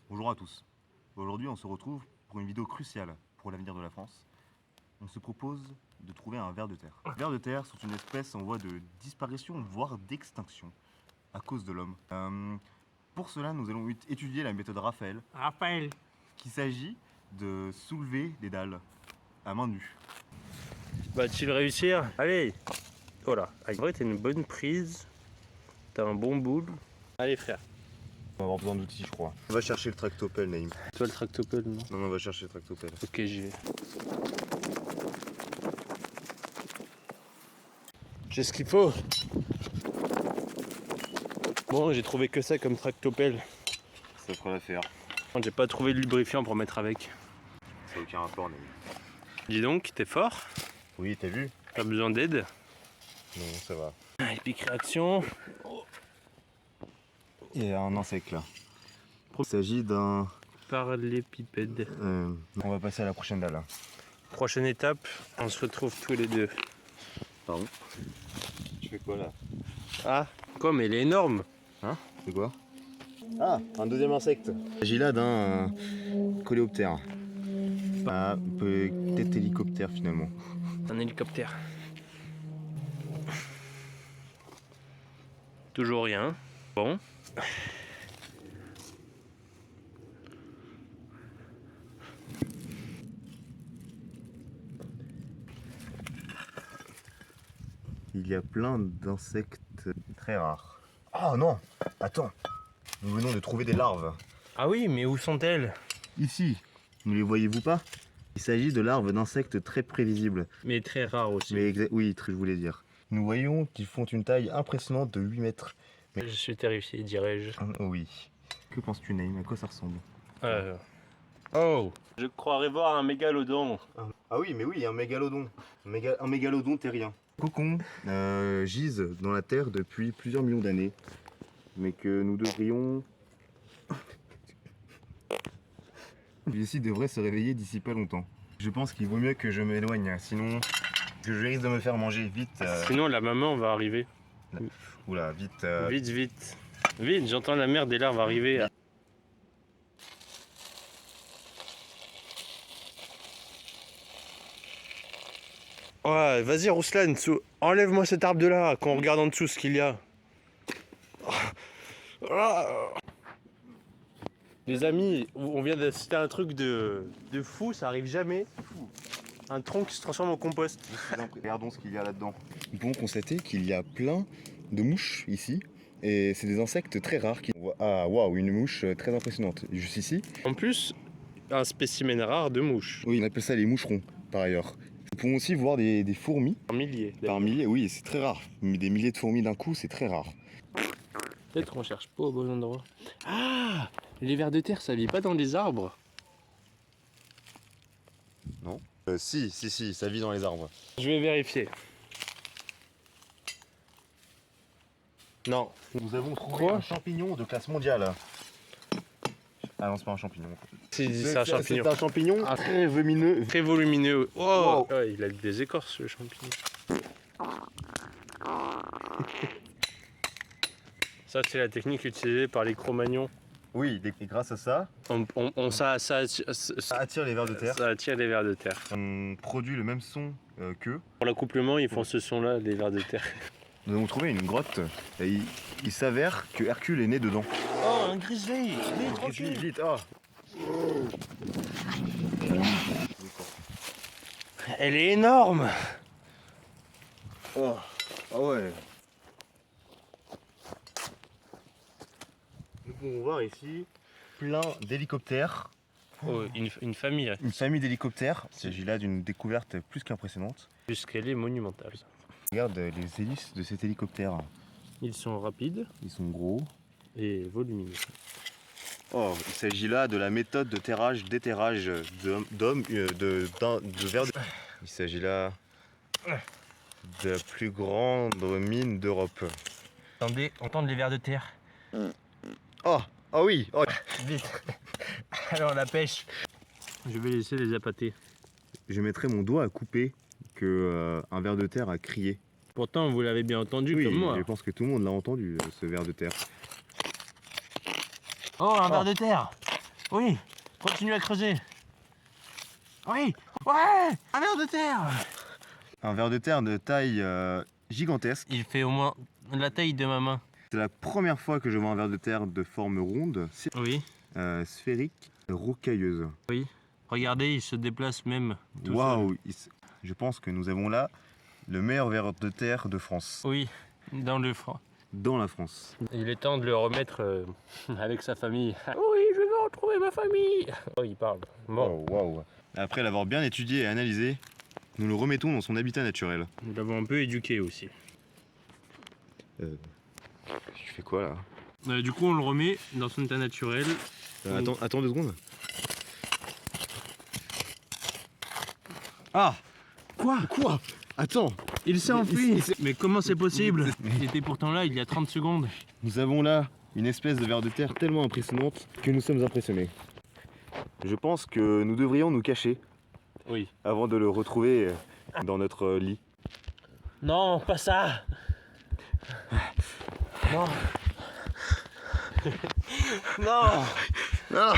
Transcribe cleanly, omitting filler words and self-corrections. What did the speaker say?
Bonjour à tous. Aujourd'hui, on se retrouve pour une vidéo cruciale pour l'avenir de la France. On se propose de trouver un ver de terre. Les vers de terre sont une espèce en voie de disparition, voire d'extinction, à cause de l'homme. Pour cela, nous allons étudier la méthode Raphaël, qu'il s'agit de soulever des dalles à main nue. Vas-tu le réussir? Allez! Voilà. En vrai, t'as une bonne prise. T'as un bon boule. Allez, frère. On va avoir besoin d'outils, je crois. On va chercher le tractopelle, Naïm. Toi, le tractopelle, non? Non, on va chercher le tractopelle. Ok, j'y vais. J'ai ce qu'il faut. Bon, j'ai trouvé que ça comme tractopelle. Ça fera l'affaire. J'ai pas trouvé de lubrifiant pour mettre avec. Ça n'a aucun rapport, Naïm. Dis donc, t'es fort? Oui, t'as vu? T'as besoin d'aide? Non, ça va. Epic réaction. Il y a un insecte là. Il s'agit d'un... Parallépipède. On va passer à la prochaine dalle. Prochaine étape, on se retrouve tous les deux. Pardon? Tu fais quoi là? Ah, quoi, mais il est énorme. Hein? C'est quoi? Ah, un deuxième insecte. Il s'agit là d'un coléoptère. Ah, peut-être hélicoptère finalement. Un hélicoptère. Toujours rien. Bon. Il y a plein d'insectes très rares. Oh non! Attends! Nous venons de trouver des larves. Ah oui, mais où sont-elles? Ici, ne les voyez-vous pas? Il s'agit de larves d'insectes très prévisibles. Mais très rares aussi. Mais oui, je voulais dire. Nous voyons qu'ils font une taille impressionnante de 8 mètres. Je suis terrifié, dirais-je. Oh oui. Que penses-tu, Naïm? À quoi ça ressemble? Oh! Je croirais voir un mégalodon. Ah oui, mais oui, un mégalodon. Un mégalodon terrien. Cocons gisent dans la terre depuis plusieurs millions d'années. Mais que nous devrions... Celui-ci devrait se réveiller d'ici pas longtemps. Je pense qu'il vaut mieux que je m'éloigne, sinon je risque de me faire manger vite. Sinon, la maman va arriver. Oula, vite. Vite, vite. Vite, j'entends la mère des larves arriver. Ouais, vas-y, Rouslan, enlève-moi cet arbre de là, qu'on regarde en dessous ce qu'il y a. Les amis, on vient d'assister à un truc de fou, ça arrive jamais. Un tronc qui se transforme en compost. Regardons ce qu'il y a là-dedans. Nous pouvons constater qu'il y a plein de mouches ici. Et c'est des insectes très rares. Ah, waouh, une mouche très impressionnante. Juste ici. En plus, un spécimen rare de mouche. Oui, on appelle ça les moucherons, par ailleurs. Nous pouvons aussi voir des fourmis. Par milliers. Par milliers, oui, c'est très rare. Mais des milliers de fourmis d'un coup, c'est très rare. Peut-être qu'on cherche pas au bon endroit. Ah! Les vers de terre, ça vit pas dans les arbres? Non. Si, ça vit dans les arbres. Je vais vérifier. Non. Nous avons trouvé un champignon de classe mondiale. Ah non, c'est pas un champignon. C'est un champignon. C'est un champignon très volumineux. Très volumineux. Oh, Wow. Ouais, il a des écorces, le champignon. Ça, c'est la technique utilisée par les Cro-Magnons. Oui, et grâce à ça, Ça ça attire les vers de terre. ça attire les vers de terre. On produit le même son qu'eux. Pour l'accouplement, ils font ce son-là, les vers de terre. Nous avons trouvé une grotte et il s'avère que Hercule est né dedans. Oh, un grizzly! Vite, vite, ah. Elle est énorme! Oh, ah ouais. Nous pouvons voir ici plein d'hélicoptères. Oh, une famille, Une famille d'hélicoptères. Il s'agit là d'une découverte plus qu'impressionnante. puisqu'elle est monumentale. Regarde les hélices de cet hélicoptère. Ils sont rapides Ils sont gros. et volumineux. Oh, il s'agit là de la méthode de terrage, d'éterrage de vers de... Il s'agit là de la plus grande mine d'Europe. Attendez, entendre les vers de terre. Oh, ah oui, oh. Vite. Alors la pêche. Je vais laisser les appâter. Je mettrai mon doigt à couper que un ver de terre a crié. Pourtant, vous l'avez bien entendu Oui, comme moi. je pense que tout le monde l'a entendu, ce ver de terre. Oh, un ver de terre. Oui, continue à creuser. Oui, ouais, un ver de terre. Un ver de terre de taille gigantesque. Il fait au moins la taille de ma main. C'est la première fois que je vois un ver de terre de forme ronde, Oui, sphérique, rocailleuse. oui. Regardez, il se déplace même. tout Waouh! Je pense que nous avons là le meilleur ver de terre de France. seul. Oui, dans le franc. Dans la France. Il est temps de le remettre avec sa famille. Oui, je veux retrouver ma famille. Oh, il parle. Bon, Oh, waouh! Après l'avoir bien étudié et analysé, nous le remettons dans son habitat naturel. nous l'avons un peu éduqué aussi. Tu fais quoi là? Du coup, on le remet dans son état naturel. Attends 2 secondes. Ah! Quoi? Attends! Il s'est enfui. Mais comment c'est possible? Il était pourtant là il y a 30 secondes. Nous avons là une espèce de ver de terre tellement impressionnante que nous sommes impressionnés. Je pense que nous devrions nous cacher Oui. avant de le retrouver dans notre lit. Non, pas ça. Non. Non. Ah!